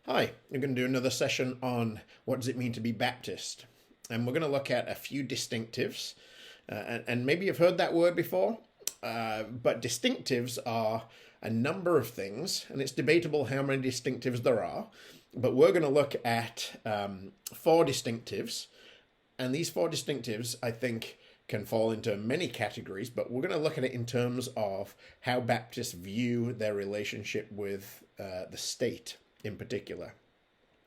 Hi, we're going to do another session on what does it mean to be Baptist. And we're going to look at a few distinctives. And maybe you've heard that word before, but distinctives are a number of things, and it's debatable how many distinctives there are. But we're going to look at four distinctives. And these four distinctives, I think, can fall into many categories, but we're going to look at it in terms of how Baptists view their relationship with the state in particular.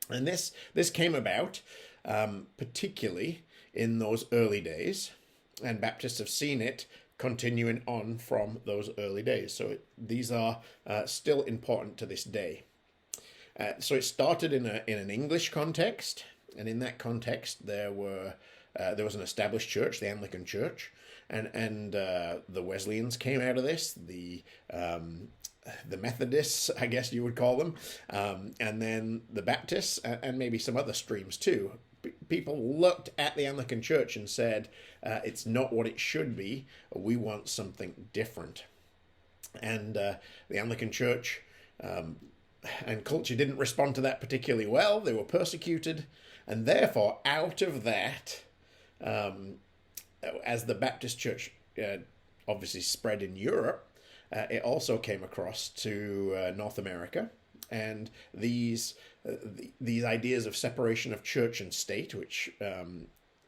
And this came about particularly in those early days, and Baptists have seen it continuing on from those early days. So these are still important to this day. So it started in an English context, and in that context there was an established church, the Anglican Church, and the Wesleyans came out of this. The Methodists, I guess you would call them, and then the Baptists, and maybe some other streams too. People looked at the Anglican Church and said, it's not what it should be. We want something different. And the Anglican Church and culture didn't respond to that particularly well. They were persecuted. And therefore, out of that, as the Baptist Church obviously spread in Europe, it also came across to North America, and these ideas of separation of church and state, which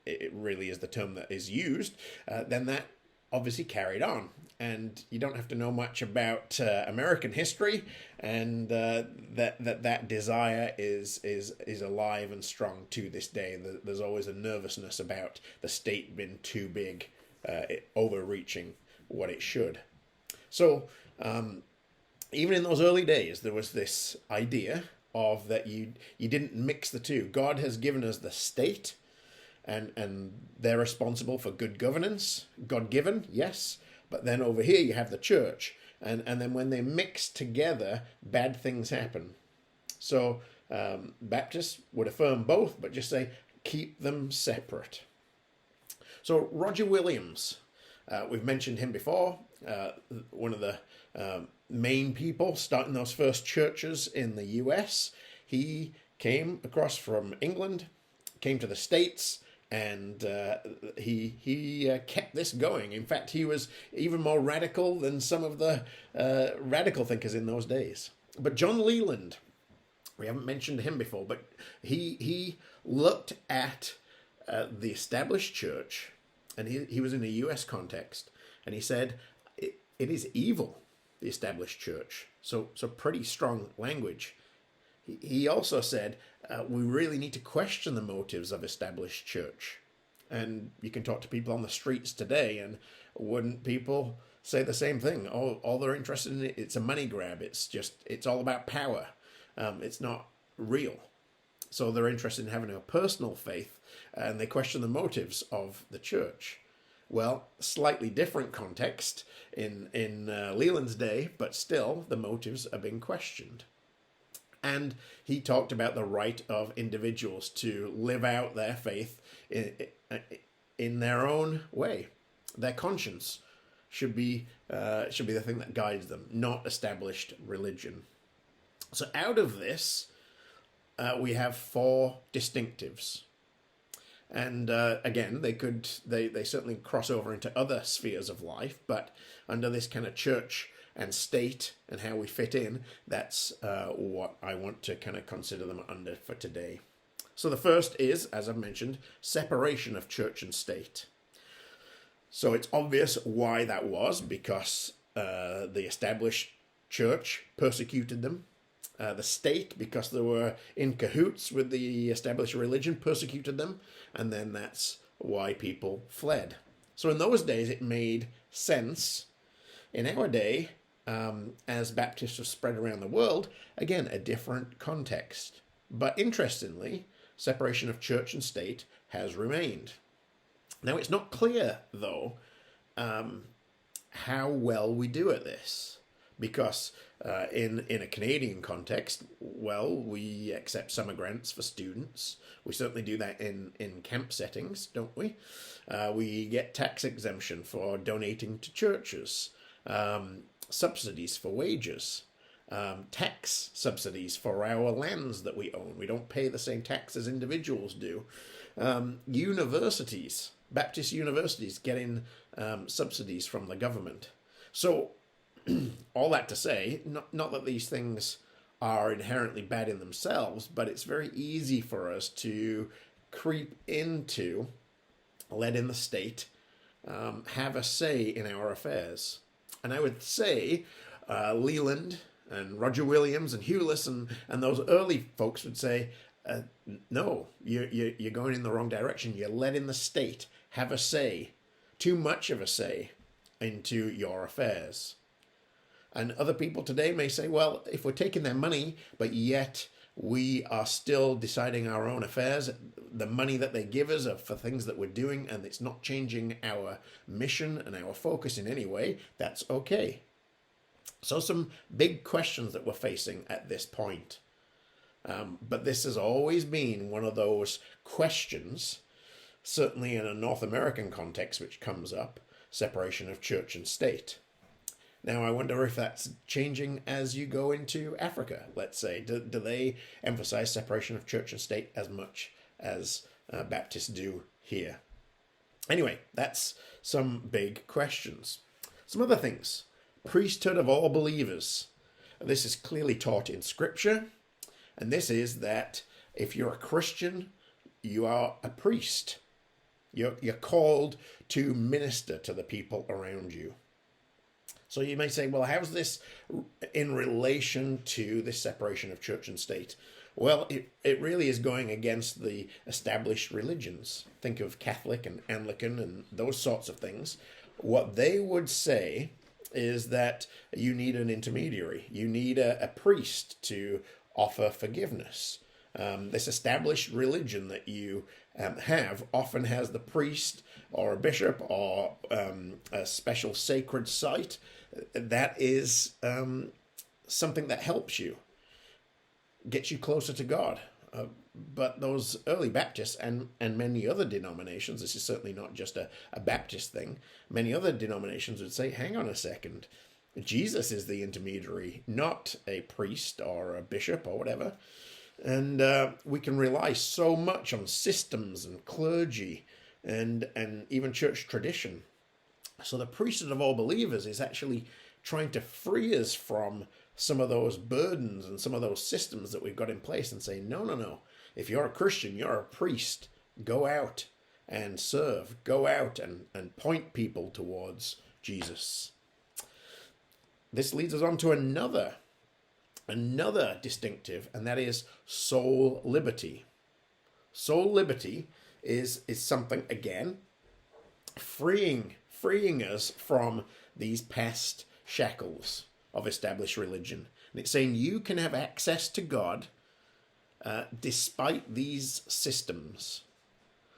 it really is the term that is used, then that obviously carried on. And you don't have to know much about American history, and that desire is alive and strong to this day. There's always a nervousness about the state being too big, overreaching what it should. So even in those early days, there was this idea of that you didn't mix the two. God has given us the state, and they're responsible for good governance, God-given, yes. But then over here you have the church, and then when they mix together, bad things happen. So Baptists would affirm both, but just say keep them separate. So Roger Williams, we've mentioned him before, one of the main people starting those first churches in the US. He came across from England, came to the States, and he kept this going. In fact, he was even more radical than some of the radical thinkers in those days. But John Leland, we haven't mentioned him before, but he looked at the established church, and he was in a US context, and he said, it is evil, the established church. So pretty strong language. He also said, we really need to question the motives of established church. And you can talk to people on the streets today, and wouldn't people say the same thing? All they're interested in, it's a money grab. It's all about power. It's not real. So they're interested in having a personal faith, and they question the motives of the church. Well, slightly different context in Leland's day, but still the motives are being questioned. And he talked about the right of individuals to live out their faith in their own way. Their conscience should be the thing that guides them, not established religion. So out of this, we have four distinctives. And again, they certainly cross over into other spheres of life, but under this kind of church and state and how we fit in, that's what I want to kind of consider them under for today. So the first is, as I've mentioned, separation of church and state. So it's obvious why that was, because the established church persecuted them. The state, because they were in cahoots with the established religion, persecuted them, and then that's why people fled. So in those days, it made sense. In our day, as Baptists have spread around the world, again, a different context. But interestingly, separation of church and state has remained. Now, it's not clear, though, how well we do at this. Because in a Canadian context, well, we accept summer grants for students. We certainly do that in camp settings, don't we? We get tax exemption for donating to churches, subsidies for wages. tax subsidies for our lands that we own. We don't pay the same tax as individuals do. Universities, Baptist universities, getting subsidies from the government. So, all that to say, not that these things are inherently bad in themselves, but it's very easy for us to creep into letting the state have a say in our affairs. And I would say Leland and Roger Williams and Hewlett and those early folks would say, no, you're going in the wrong direction. You're letting the state have a say, too much of a say, into your affairs. And other people today may say, well, if we're taking their money, but yet we are still deciding our own affairs, the money that they give us are for things that we're doing, and it's not changing our mission and our focus in any way, that's okay. So some big questions that we're facing at this point. But this has always been one of those questions, certainly in a North American context, which comes up, separation of church and state. Now, I wonder if that's changing as you go into Africa, let's say. Do they emphasize separation of church and state as much as Baptists do here? Anyway, that's some big questions. Some other things. Priesthood of all believers. This is clearly taught in Scripture, and this is that if you're a Christian, you are a priest. You're called to minister to the people around you. So you may say, well, how's this in relation to this separation of church and state? Well, it really is going against the established religions. Think of Catholic and Anglican and those sorts of things. What they would say is that you need an intermediary. You need a priest to offer forgiveness. This established religion that you have often has the priest or a bishop or a special sacred site. That is something that helps you, gets you closer to God. But those early Baptists and many other denominations, this is certainly not just a Baptist thing, many other denominations would say, hang on a second, Jesus is the intermediary, not a priest or a bishop or whatever. And we can rely so much on systems and clergy and even church tradition. So the priesthood of all believers is actually trying to free us from some of those burdens and some of those systems that we've got in place and say, no. If you're a Christian, you're a priest. Go out and serve. Go out and point people towards Jesus. This leads us on to another distinctive, and that is soul liberty. Soul liberty is something, again, freeing us from these past shackles of established religion. And it's saying you can have access to God despite these systems.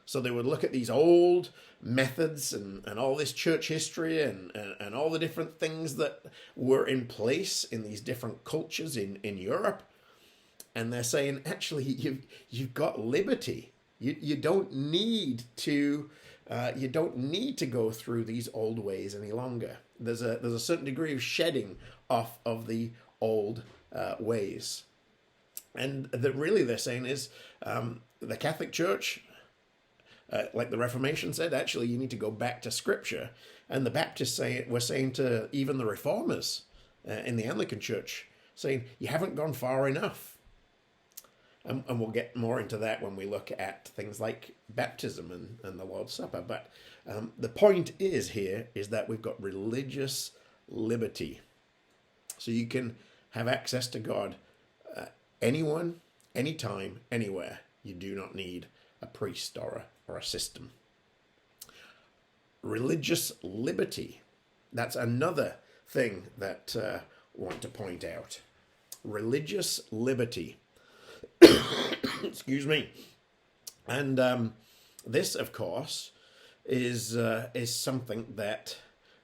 So they would look at these old methods and all this church history and all the different things that were in place in these different cultures in Europe. And they're saying, actually, you've got liberty. You don't need to go through these old ways any longer. There's a certain degree of shedding off of the old ways. And really they're saying is the Catholic Church, like the Reformation said, actually you need to go back to Scripture. And the Baptists were saying to even the Reformers in the Anglican Church, saying you haven't gone far enough. And we'll get more into that when we look at things like baptism and the Lord's Supper. But the point is that we've got religious liberty. So you can have access to God anyone, anytime, anywhere. You do not need a priest or a system. Religious liberty. That's another thing that I want to point out. Religious liberty. Excuse me. And this, of course, is something that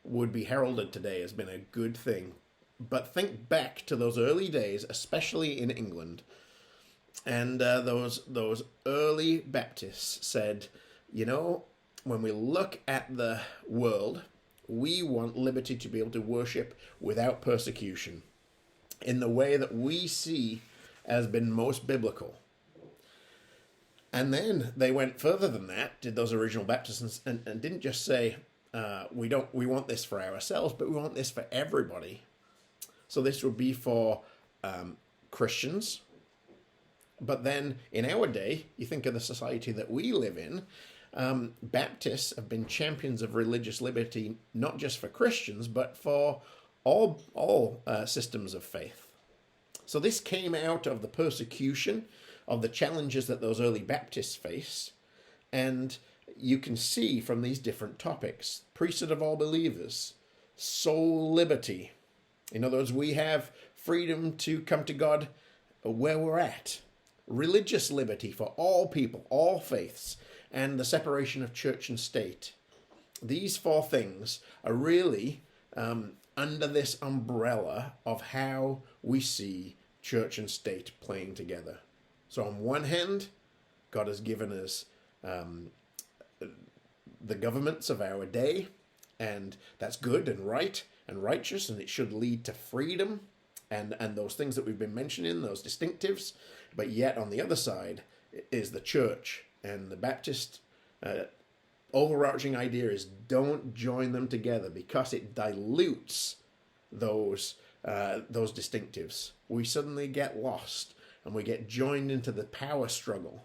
would be heralded today as being a good thing. But think back to those early days, especially in England, and those early Baptists said, when we look at the world, we want liberty to be able to worship without persecution. in the way that we see as been most biblical. And then they went further than that, did those original Baptists, and didn't just say, we want this for ourselves, but we want this for everybody. So this would be for Christians. But then in our day, you think of the society that we live in, Baptists have been champions of religious liberty, not just for Christians, but for all systems of faith. So this came out of the persecution, of the challenges that those early Baptists faced. And you can see from these different topics, priesthood of all believers, soul liberty. In other words, we have freedom to come to God where we're at. Religious liberty for all people, all faiths, and the separation of church and state. These four things are really under this umbrella of how we see church and state playing together. So on one hand, God has given us the governments of our day, and that's good and right and righteous, and it should lead to freedom and those things that we've been mentioning, those distinctives. But yet on the other side is the church, and the Baptist overarching idea is don't join them together because it dilutes those distinctives. We suddenly get lost and we get joined into the power struggle.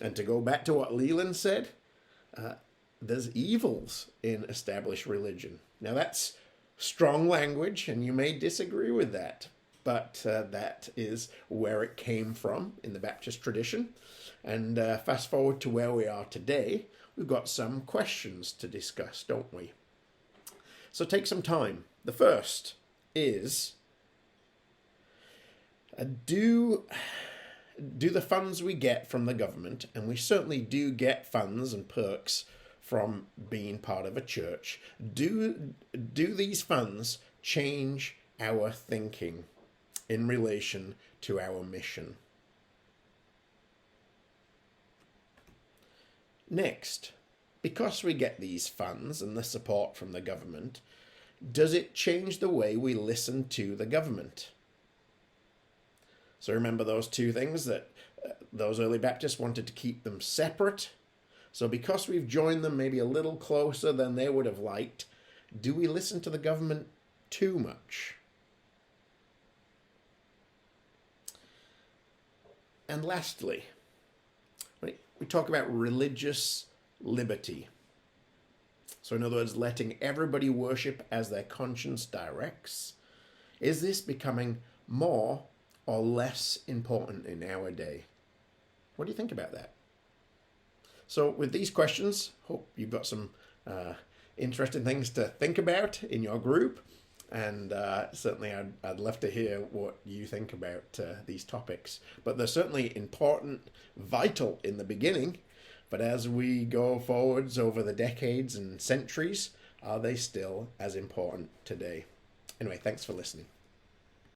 And to go back to what Leland said, there's evils in established religion. Now that's strong language, and you may disagree with that, but that is where it came from in the Baptist tradition. And fast forward to where we are today, we've got some questions to discuss, don't we? So take some time. The first is, do the funds we get from the government, and we certainly do get funds and perks from being part of a church, do these funds change our thinking in relation to our mission? Next, because we get these funds and the support from the government, does it change the way we listen to the government? So remember those two things, that those early Baptists wanted to keep them separate. So because we've joined them maybe a little closer than they would have liked, do we listen to the government too much? And lastly, we talk about religious liberty. So in other words, letting everybody worship as their conscience directs. Is this becoming more or less important in our day? What do you think about that? So with these questions, hope you've got some interesting things to think about in your group. And certainly I'd love to hear what you think about these topics. But they're certainly important, vital in the beginning. But as we go forwards over the decades and centuries, are they still as important today? Anyway, thanks for listening.